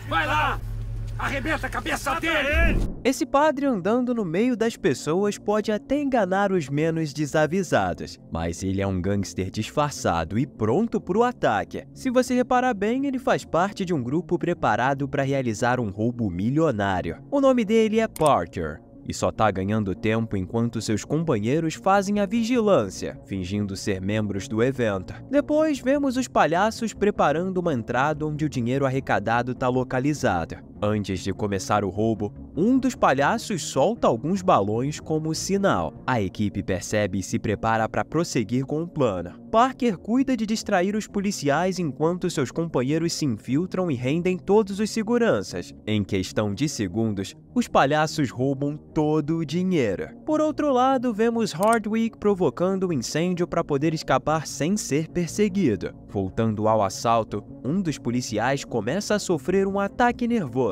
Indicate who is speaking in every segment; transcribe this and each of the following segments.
Speaker 1: Vai lá! Arrebenta a cabeça dele!
Speaker 2: Esse padre andando no meio das pessoas pode até enganar os menos desavisados, mas ele é um gangster disfarçado e pronto para o ataque. Se você reparar bem, ele faz parte de um grupo preparado para realizar um roubo milionário. O nome dele é Parker. E só tá ganhando tempo enquanto seus companheiros fazem a vigilância, fingindo ser membros do evento. Depois, vemos os palhaços preparando uma entrada onde o dinheiro arrecadado tá localizado. Antes de começar o roubo, um dos palhaços solta alguns balões como sinal. A equipe percebe e se prepara para prosseguir com o plano. Parker cuida de distrair os policiais enquanto seus companheiros se infiltram e rendem todos os seguranças. Em questão de segundos, os palhaços roubam todo o dinheiro. Por outro lado, vemos Hardwick provocando um incêndio para poder escapar sem ser perseguido. Voltando ao assalto, um dos policiais começa a sofrer um ataque nervoso.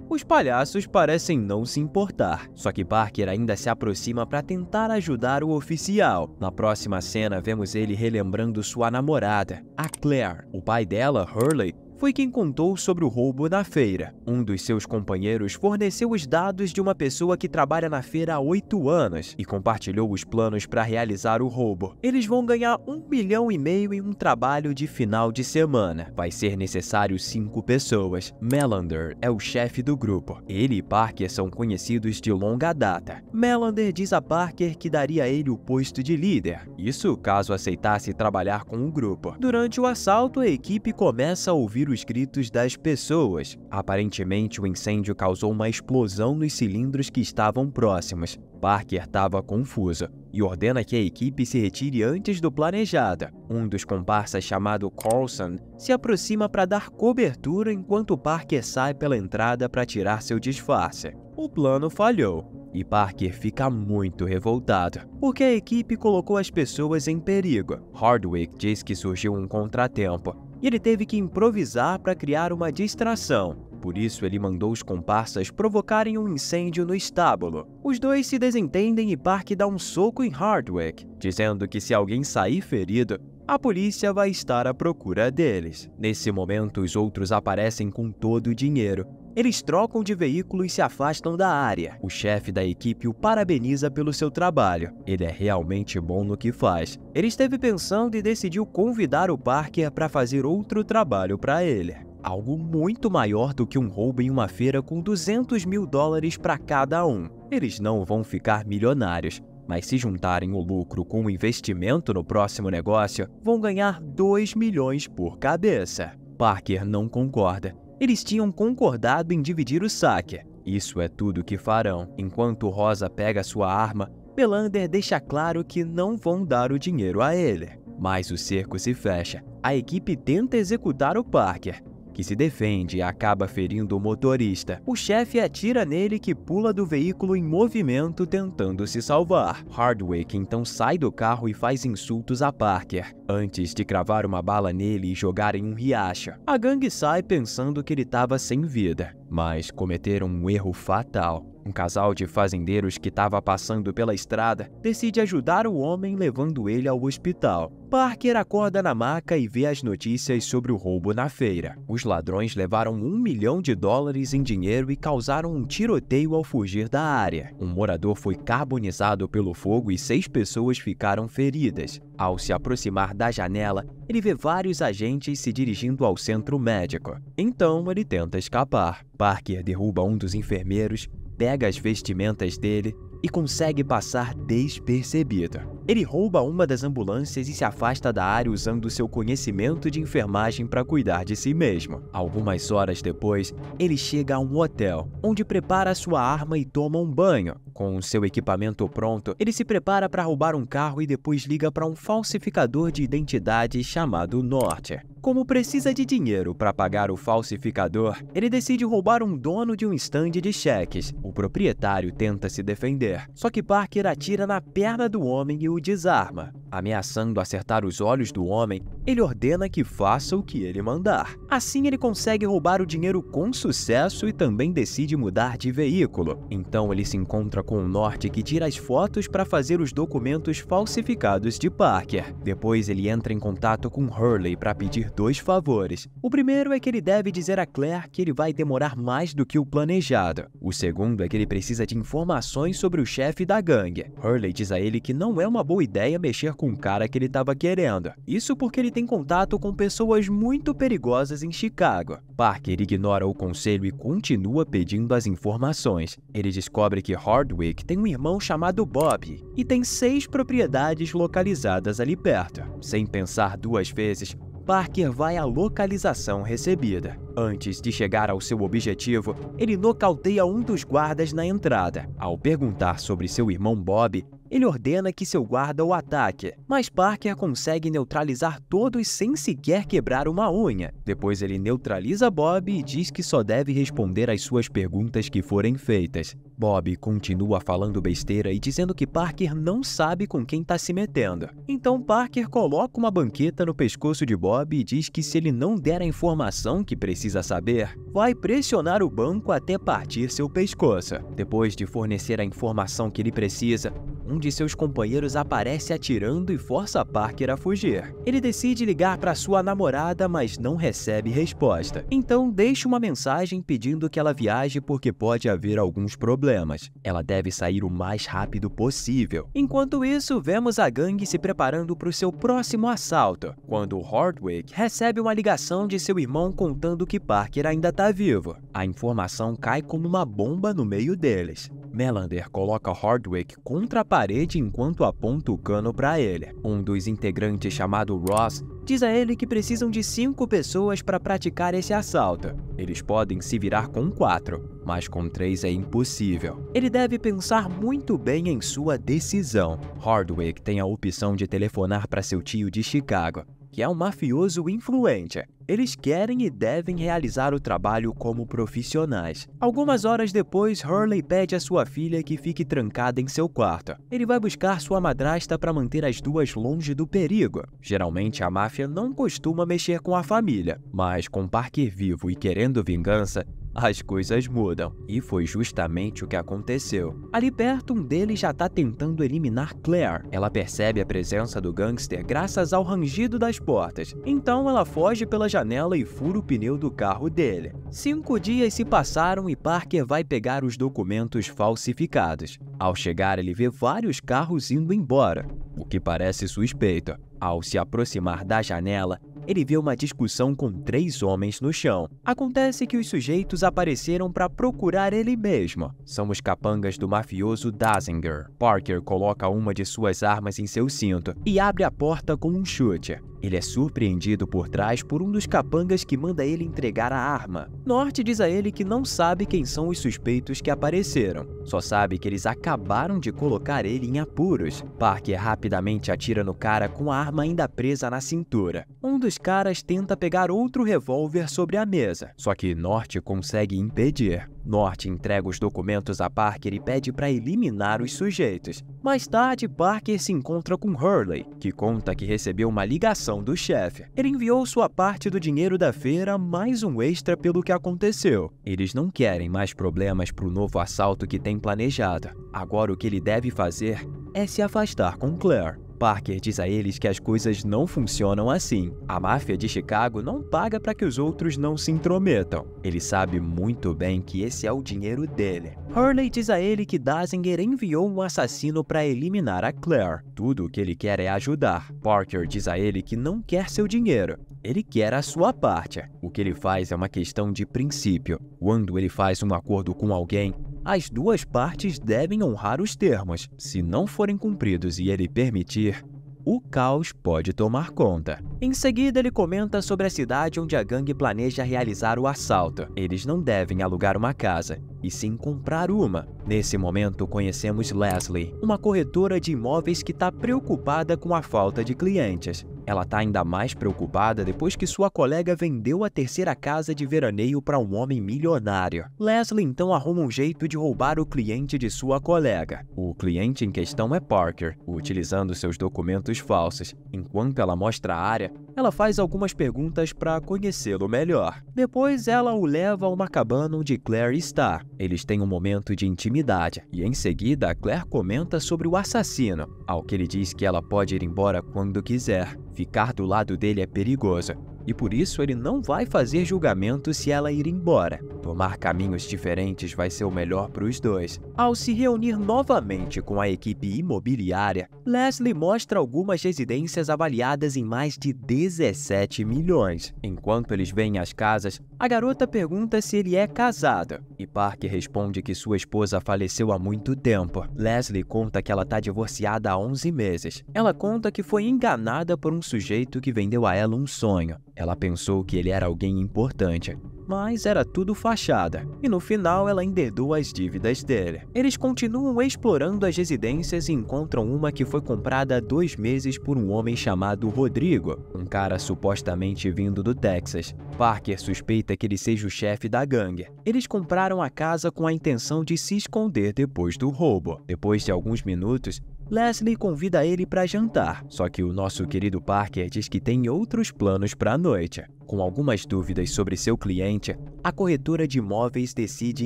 Speaker 2: Os palhaços parecem não se importar, só que Parker ainda se aproxima para tentar ajudar o oficial. Na próxima cena, vemos ele relembrando sua namorada, a Claire. O pai dela, Hurley, foi quem contou sobre o roubo na feira. Um dos seus companheiros forneceu os dados de uma pessoa que trabalha na feira há 8 anos e compartilhou os planos para realizar o roubo. Eles vão ganhar 1,5 milhão em um trabalho de final de semana. Vai ser necessário 5 pessoas. Melander é o chefe do grupo. Ele e Parker são conhecidos de longa data. Melander diz a Parker que daria a ele o posto de líder. Isso caso aceitasse trabalhar com o grupo. Durante o assalto, a equipe começa a ouvir os gritos das pessoas. Aparentemente, o incêndio causou uma explosão nos cilindros que estavam próximos. Parker estava confuso e ordena que a equipe se retire antes do planejado. Um dos comparsas, chamado Coulson, se aproxima para dar cobertura enquanto Parker sai pela entrada para tirar seu disfarce. O plano falhou e Parker fica muito revoltado, porque a equipe colocou as pessoas em perigo. Hardwick diz que surgiu um contratempo e ele teve que improvisar para criar uma distração. Por isso, ele mandou os comparsas provocarem um incêndio no estábulo. Os dois se desentendem e Parker dá um soco em Hardwick, dizendo que se alguém sair ferido, a polícia vai estar à procura deles. Nesse momento, os outros aparecem com todo o dinheiro. Eles trocam de veículo e se afastam da área. O chefe da equipe o parabeniza pelo seu trabalho. Ele é realmente bom no que faz. Ele esteve pensando e decidiu convidar o Parker para fazer outro trabalho para ele. Algo muito maior do que um roubo em uma feira com 200 mil dólares para cada um. Eles não vão ficar milionários, mas se juntarem o lucro com o investimento no próximo negócio, vão ganhar 2 milhões por cabeça. Parker não concorda. Eles tinham concordado em dividir o saque. Isso é tudo que farão. Enquanto Rosa pega sua arma, Melander deixa claro que não vão dar o dinheiro a ele. Mas o cerco se fecha. A equipe tenta executar o Parker, que se defende e acaba ferindo o motorista. O chefe atira nele, que pula do veículo em movimento tentando se salvar. Hardwick então sai do carro e faz insultos a Parker, antes de cravar uma bala nele e jogar em um riacho. A gangue sai pensando que ele estava sem vida, mas cometeram um erro fatal. Um casal de fazendeiros que estava passando pela estrada decide ajudar o homem, levando ele ao hospital. Parker acorda na maca e vê as notícias sobre o roubo na feira. Os ladrões levaram 1 milhão de dólares em dinheiro e causaram um tiroteio ao fugir da área. Um morador foi carbonizado pelo fogo e 6 pessoas ficaram feridas. Ao se aproximar da janela, ele vê vários agentes se dirigindo ao centro médico. Então ele tenta escapar. Parker derruba um dos enfermeiros, pega as vestimentas dele e consegue passar despercebido. Ele rouba uma das ambulâncias e se afasta da área usando seu conhecimento de enfermagem para cuidar de si mesmo. Algumas horas depois, ele chega a um hotel, onde prepara sua arma e toma um banho. Com seu equipamento pronto, ele se prepara para roubar um carro e depois liga para um falsificador de identidade chamado Norte. Como precisa de dinheiro para pagar o falsificador, ele decide roubar um dono de um estande de cheques. O proprietário tenta se defender, só que Parker atira na perna do homem e o desarma. Ameaçando acertar os olhos do homem, ele ordena que faça o que ele mandar. Assim, ele consegue roubar o dinheiro com sucesso e também decide mudar de veículo. Então, ele se encontra com o Norte, que tira as fotos para fazer os documentos falsificados de Parker. Depois, ele entra em contato com Hurley para pedir pedir 2 favores. O primeiro é que ele deve dizer a Claire que ele vai demorar mais do que o planejado. O segundo é que ele precisa de informações sobre o chefe da gangue. Hurley diz a ele que não é uma boa ideia mexer com o cara que ele estava querendo. Isso porque ele tem contato com pessoas muito perigosas em Chicago. Parker ignora o conselho e continua pedindo as informações. Ele descobre que Hardwick tem um irmão chamado Bob e tem 6 propriedades localizadas ali perto. Sem pensar 2 vezes, Parker vai à localização recebida. Antes de chegar ao seu objetivo, ele nocauteia um dos guardas na entrada. Ao perguntar sobre seu irmão Bob, ele ordena que seu guarda o ataque, mas Parker consegue neutralizar todos sem sequer quebrar uma unha. Depois ele neutraliza Bob e diz que só deve responder às suas perguntas que forem feitas. Bob continua falando besteira e dizendo que Parker não sabe com quem está se metendo. Então Parker coloca uma banqueta no pescoço de Bob e diz que se ele não der a informação que precisa saber, vai pressionar o banco até partir seu pescoço. Depois de fornecer a informação que ele precisa, um de seus companheiros aparece atirando e força Parker a fugir. Ele decide ligar para sua namorada, mas não recebe resposta. Então deixa uma mensagem pedindo que ela viaje porque pode haver alguns problemas. Ela deve sair o mais rápido possível. Enquanto isso, vemos a gangue se preparando para o seu próximo assalto, quando Hardwick recebe uma ligação de seu irmão contando que Parker ainda está vivo. A informação cai como uma bomba no meio deles. Melander coloca Hardwick contra a parede enquanto aponta o cano para ele. Um dos integrantes, chamado Ross, diz a ele que precisam de 5 pessoas para praticar esse assalto. Eles podem se virar com 4, mas com 3 é impossível. Ele deve pensar muito bem em sua decisão. Hardwick tem a opção de telefonar para seu tio de Chicago, que é um mafioso influente. Eles querem e devem realizar o trabalho como profissionais. Algumas horas depois, Hurley pede a sua filha que fique trancada em seu quarto. Ele vai buscar sua madrasta para manter as duas longe do perigo. Geralmente, a máfia não costuma mexer com a família, mas com Parker vivo e querendo vingança, as coisas mudam. E foi justamente o que aconteceu. Ali perto, um deles já está tentando eliminar Claire. Ela percebe a presença do gangster graças ao rangido das portas. Então ela foge pela janela e fura o pneu do carro dele. 5 dias se passaram e Parker vai pegar os documentos falsificados. Ao chegar, ele vê vários carros indo embora, o que parece suspeito. Ao se aproximar da janela, ele vê uma discussão com 3 homens no chão. Acontece que os sujeitos apareceram para procurar ele mesmo. São os capangas do mafioso Dazinger. Parker coloca uma de suas armas em seu cinto e abre a porta com um chute. Ele é surpreendido por trás por um dos capangas que manda ele entregar a arma. Norte diz a ele que não sabe quem são os suspeitos que apareceram, só sabe que eles acabaram de colocar ele em apuros. Parker rapidamente atira no cara com a arma ainda presa na cintura. Um dos caras tenta pegar outro revólver sobre a mesa, só que Norte consegue impedir. Norte entrega os documentos a Parker e pede para eliminar os sujeitos. Mais tarde, Parker se encontra com Hurley, que conta que recebeu uma ligação do chefe. Ele enviou sua parte do dinheiro da feira, mais um extra pelo que aconteceu. Eles não querem mais problemas para o novo assalto que tem planejado. Agora o que ele deve fazer é se afastar com Claire. Parker diz a eles que as coisas não funcionam assim. A máfia de Chicago não paga para que os outros não se intrometam. Ele sabe muito bem que esse é o dinheiro dele. Hurley diz a ele que Dazinger enviou um assassino para eliminar a Claire. Tudo o que ele quer é ajudar. Parker diz a ele que não quer seu dinheiro. Ele quer a sua parte. O que ele faz é uma questão de princípio. Quando ele faz um acordo com alguém, as duas partes devem honrar os termos. Se não forem cumpridos e ele permitir, o caos pode tomar conta. Em seguida, ele comenta sobre a cidade onde a gangue planeja realizar o assalto. Eles não devem alugar uma casa, e sim comprar uma. Nesse momento, conhecemos Leslie, uma corretora de imóveis que está preocupada com a falta de clientes. Ela está ainda mais preocupada depois que sua colega vendeu a terceira casa de veraneio para um homem milionário. Leslie então arruma um jeito de roubar o cliente de sua colega. O cliente em questão é Parker, utilizando seus documentos falsos. Enquanto ela mostra a área, ela faz algumas perguntas para conhecê-lo melhor. Depois, ela o leva a uma cabana onde Claire está. Eles têm um momento de intimidade, e em seguida, Claire comenta sobre o assassino, ao que ele diz que ela pode ir embora quando quiser. Ficar do lado dele é perigoso, e por isso ele não vai fazer julgamento se ela ir embora. Tomar caminhos diferentes vai ser o melhor para os dois. Ao se reunir novamente com a equipe imobiliária, Leslie mostra algumas residências avaliadas em mais de 17 milhões. Enquanto eles veem as casas, a garota pergunta se ele é casado, e Parker responde que sua esposa faleceu há muito tempo. Leslie conta que ela está divorciada há 11 meses. Ela conta que foi enganada por um sujeito que vendeu a ela um sonho. Ela pensou que ele era alguém importante, mas era tudo fachada, e no final ela ainda herdou as dívidas dele. Eles continuam explorando as residências e encontram uma que foi comprada há 2 meses por um homem chamado Rodrigo, um cara supostamente vindo do Texas. Parker suspeita que ele seja o chefe da gangue. Eles compraram a casa com a intenção de se esconder depois do roubo. Depois de alguns minutos, Leslie convida ele para jantar, só que o nosso querido Parker diz que tem outros planos para a noite. Com algumas dúvidas sobre seu cliente, a corretora de imóveis decide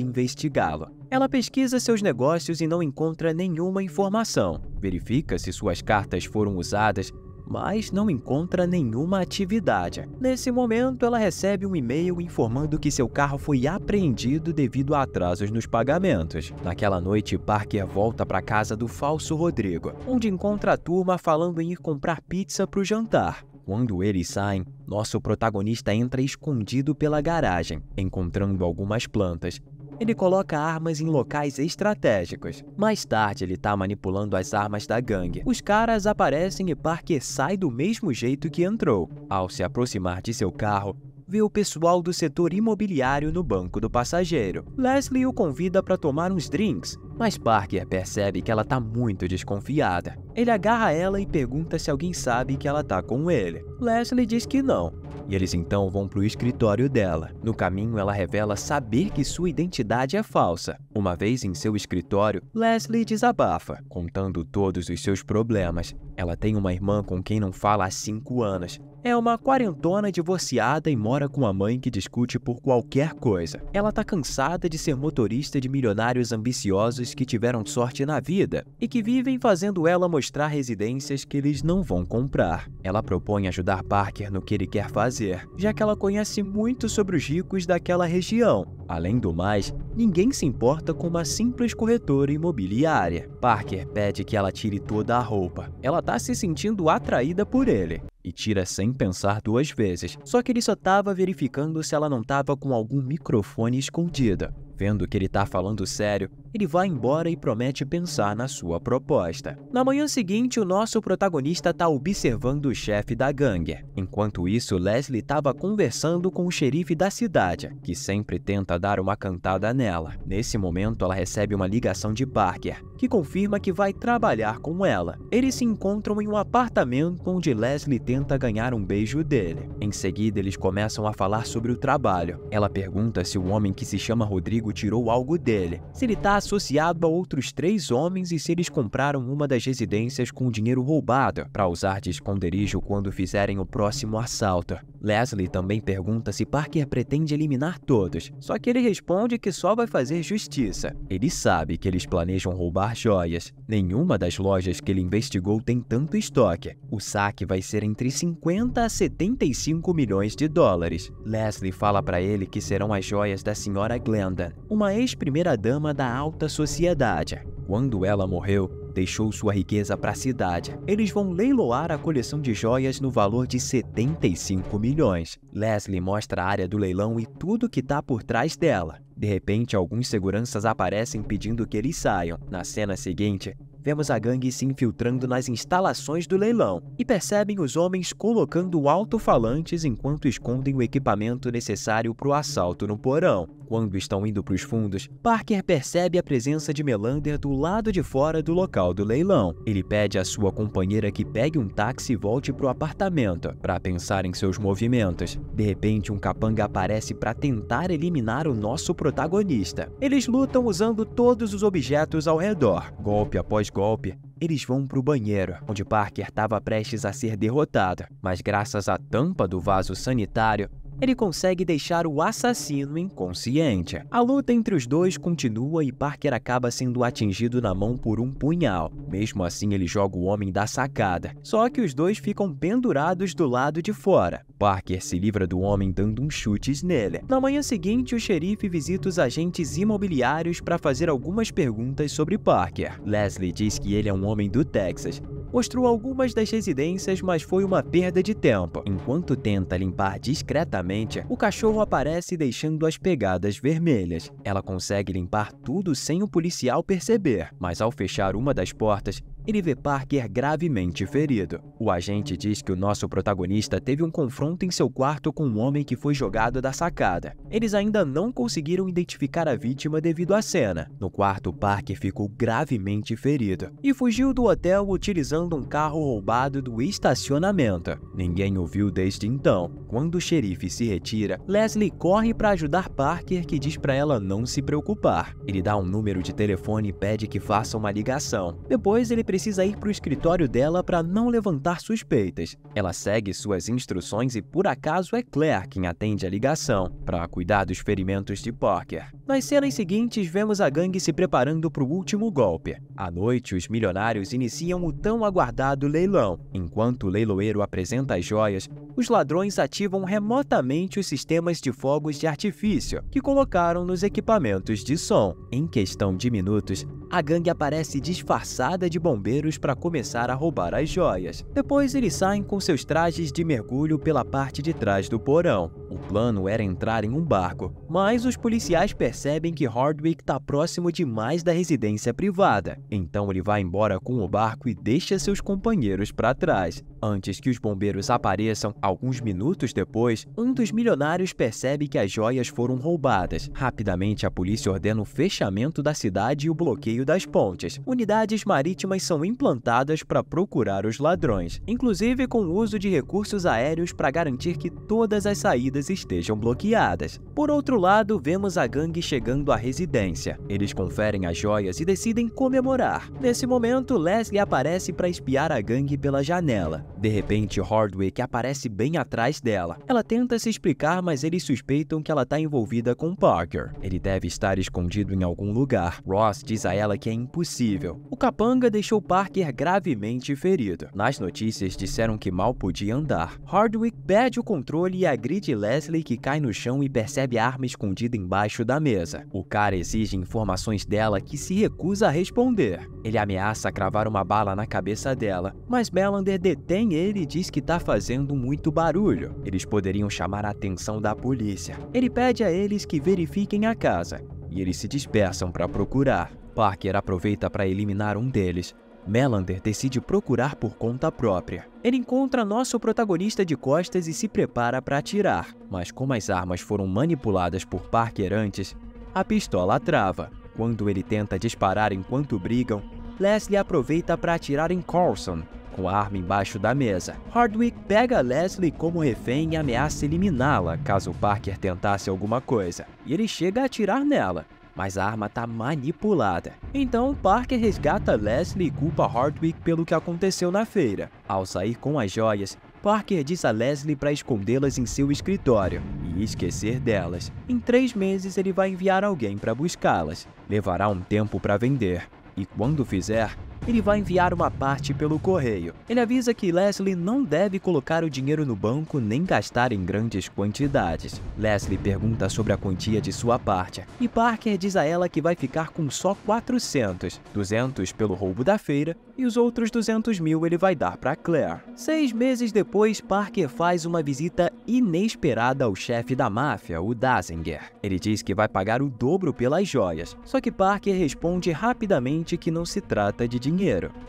Speaker 2: investigá-lo. Ela pesquisa seus negócios e não encontra nenhuma informação. Verifica se suas cartas foram usadas, mas não encontra nenhuma atividade. Nesse momento, ela recebe um e-mail informando que seu carro foi apreendido devido a atrasos nos pagamentos. Naquela noite, Parker volta para a casa do falso Rodrigo, onde encontra a turma falando em ir comprar pizza para o jantar. Quando eles saem, nosso protagonista entra escondido pela garagem, encontrando algumas plantas. Ele coloca armas em locais estratégicos. Mais tarde, ele está manipulando as armas da gangue. Os caras aparecem e Parker sai do mesmo jeito que entrou. Ao se aproximar de seu carro, vê o pessoal do setor imobiliário no banco do passageiro. Leslie o convida para tomar uns drinks, mas Parker percebe que ela está muito desconfiada. Ele agarra ela e pergunta se alguém sabe que ela está com ele. Leslie diz que não, e eles então vão para o escritório dela. No caminho, ela revela saber que sua identidade é falsa. Uma vez em seu escritório, Leslie desabafa, contando todos os seus problemas. Ela tem uma irmã com quem não fala há 5 anos. É uma quarentona divorciada e mora com a mãe que discute por qualquer coisa. Ela tá cansada de ser motorista de milionários ambiciosos que tiveram sorte na vida e que vivem fazendo ela mostrar residências que eles não vão comprar. Ela propõe ajudar Parker no que ele quer fazer, já que ela conhece muito sobre os ricos daquela região. Além do mais, ninguém se importa com uma simples corretora imobiliária. Parker pede que ela tire toda a roupa. Ela tá se sentindo atraída por ele e tira sem pensar 2 vezes. Só que ele só estava verificando se ela não estava com algum microfone escondido. Vendo que ele tá falando sério, ele vai embora e promete pensar na sua proposta. Na manhã seguinte, o nosso protagonista tá observando o chefe da gangue. Enquanto isso, Leslie estava conversando com o xerife da cidade, que sempre tenta dar uma cantada nela. Nesse momento, ela recebe uma ligação de Parker, que confirma que vai trabalhar com ela. Eles se encontram em um apartamento onde Leslie tenta ganhar um beijo dele. Em seguida, eles começam a falar sobre o trabalho. Ela pergunta se o homem que se chama Rodrigo tirou algo dele, se ele está associado a outros 3 homens e se eles compraram uma das residências com dinheiro roubado para usar de esconderijo quando fizerem o próximo assalto. Leslie também pergunta se Parker pretende eliminar todos, só que ele responde que só vai fazer justiça. Ele sabe que eles planejam roubar joias. Nenhuma das lojas que ele investigou tem tanto estoque. O saque vai ser entre 50 a 75 milhões de dólares. Leslie fala para ele que serão as joias da senhora Glendon, uma ex-primeira-dama da alta sociedade. Quando ela morreu, deixou sua riqueza para a cidade. Eles vão leiloar a coleção de joias no valor de 75 milhões. Leslie mostra a área do leilão e tudo que está por trás dela. De repente, alguns seguranças aparecem pedindo que eles saiam. Na cena seguinte, vemos a gangue se infiltrando nas instalações do leilão e percebem os homens colocando alto-falantes enquanto escondem o equipamento necessário para o assalto no porão. Quando estão indo para os fundos, Parker percebe a presença de Melander do lado de fora do local do leilão. Ele pede à sua companheira que pegue um táxi e volte para o apartamento para pensar em seus movimentos. De repente, um capanga aparece para tentar eliminar o nosso protagonista. Eles lutam usando todos os objetos ao redor. Golpe após golpe, eles vão para o banheiro, onde Parker estava prestes a ser derrotado, mas graças à tampa do vaso sanitário, ele consegue deixar o assassino inconsciente. A luta entre os dois continua e Parker acaba sendo atingido na mão por um punhal. Mesmo assim, ele joga o homem da sacada, só que os dois ficam pendurados do lado de fora. Parker se livra do homem dando uns chutes nele. Na manhã seguinte, o xerife visita os agentes imobiliários para fazer algumas perguntas sobre Parker. Leslie diz que ele é um homem do Texas. Mostrou algumas das residências, mas foi uma perda de tempo. Enquanto tenta limpar discretamente, o cachorro aparece deixando as pegadas vermelhas. Ela consegue limpar tudo sem o policial perceber, mas ao fechar uma das portas, ele vê Parker gravemente ferido. O agente diz que o nosso protagonista teve um confronto em seu quarto com um homem que foi jogado da sacada. Eles ainda não conseguiram identificar a vítima devido à cena. No quarto, Parker ficou gravemente ferido e fugiu do hotel utilizando um carro roubado do estacionamento. Ninguém o viu desde então. Quando o xerife se retira, Leslie corre para ajudar Parker, que diz para ela não se preocupar. Ele dá um número de telefone e pede que faça uma ligação. Depois, ele precisa ir para o escritório dela para não levantar suspeitas. Ela segue suas instruções e por acaso é Claire quem atende a ligação para cuidar dos ferimentos de Parker. Nas cenas seguintes, vemos a gangue se preparando para o último golpe. À noite, os milionários iniciam o tão aguardado leilão. Enquanto o leiloeiro apresenta as joias, os ladrões ativam remotamente os sistemas de fogos de artifício que colocaram nos equipamentos de som. Em questão de minutos, a gangue aparece disfarçada de bombeiros para começar a roubar as joias. Depois eles saem com seus trajes de mergulho pela parte de trás do porão. O plano era entrar em um barco, mas os policiais percebem que Hardwick está próximo demais da residência privada. Então ele vai embora com o barco e deixa seus companheiros para trás. Antes que os bombeiros apareçam, alguns minutos depois, um dos milionários percebe que as joias foram roubadas. Rapidamente, a polícia ordena o fechamento da cidade e o bloqueio das pontes. Unidades marítimas são implantadas para procurar os ladrões, inclusive com o uso de recursos aéreos para garantir que todas as saídas estejam bloqueadas. Por outro lado, vemos a gangue chegando à residência. Eles conferem as joias e decidem comemorar. Nesse momento, Leslie aparece para espiar a gangue pela janela. De repente, Hardwick aparece bem atrás dela. Ela tenta se explicar, mas eles suspeitam que ela está envolvida com Parker. Ele deve estar escondido em algum lugar. Ross diz a ela que é impossível. O capanga deixou Parker gravemente ferido. Nas notícias, disseram que mal podia andar. Hardwick perde o controle e agride Leslie, que cai no chão e percebe a arma escondida embaixo da mesa. O cara exige informações dela que se recusa a responder. Ele ameaça cravar uma bala na cabeça dela, mas Melander detém ele e diz que está fazendo muito barulho. Eles poderiam chamar a atenção da polícia. Ele pede a eles que verifiquem a casa, e eles se dispersam para procurar. Parker aproveita para eliminar um deles. Melander decide procurar por conta própria. Ele encontra nosso protagonista de costas e se prepara para atirar, mas como as armas foram manipuladas por Parker antes, a pistola trava. Quando ele tenta disparar enquanto brigam, Leslie aproveita para atirar em Coulson, com a arma embaixo da mesa. Hardwick pega Leslie como refém e ameaça eliminá-la caso Parker tentasse alguma coisa, e ele chega a atirar nela, mas a arma está manipulada. Então Parker resgata Leslie e culpa Hardwick pelo que aconteceu na feira. Ao sair com as joias, Parker diz a Leslie para escondê-las em seu escritório e esquecer delas. Em 3 meses ele vai enviar alguém para buscá-las. Levará um tempo para vender, e quando fizer, ele vai enviar uma parte pelo correio. Ele avisa que Leslie não deve colocar o dinheiro no banco nem gastar em grandes quantidades. Leslie pergunta sobre a quantia de sua parte, e Parker diz a ela que vai ficar com só 400, 200 pelo roubo da feira, e os outros 200 mil ele vai dar para Claire. 6 meses depois, Parker faz uma visita inesperada ao chefe da máfia, o Dazinger. Ele diz que vai pagar o dobro pelas joias, só que Parker responde rapidamente que não se trata de dinheiro.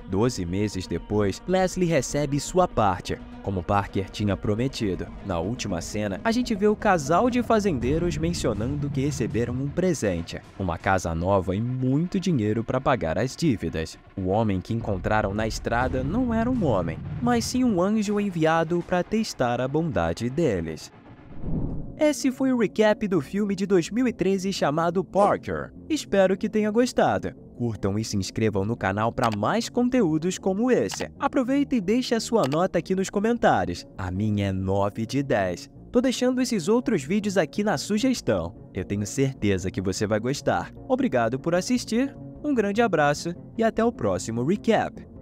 Speaker 2: 12 meses depois, Leslie recebe sua parte, como Parker tinha prometido. Na última cena, a gente vê o casal de fazendeiros mencionando que receberam um presente, uma casa nova e muito dinheiro para pagar as dívidas. O homem que encontraram na estrada não era um homem, mas sim um anjo enviado para testar a bondade deles. Esse foi o recap do filme de 2013 chamado Parker. Espero que tenha gostado. Curtam e se inscrevam no canal para mais conteúdos como esse. Aproveita e deixe a sua nota aqui nos comentários. A minha é 9 de 10. Tô deixando esses outros vídeos aqui na sugestão. Eu tenho certeza que você vai gostar. Obrigado por assistir, um grande abraço e até o próximo recap.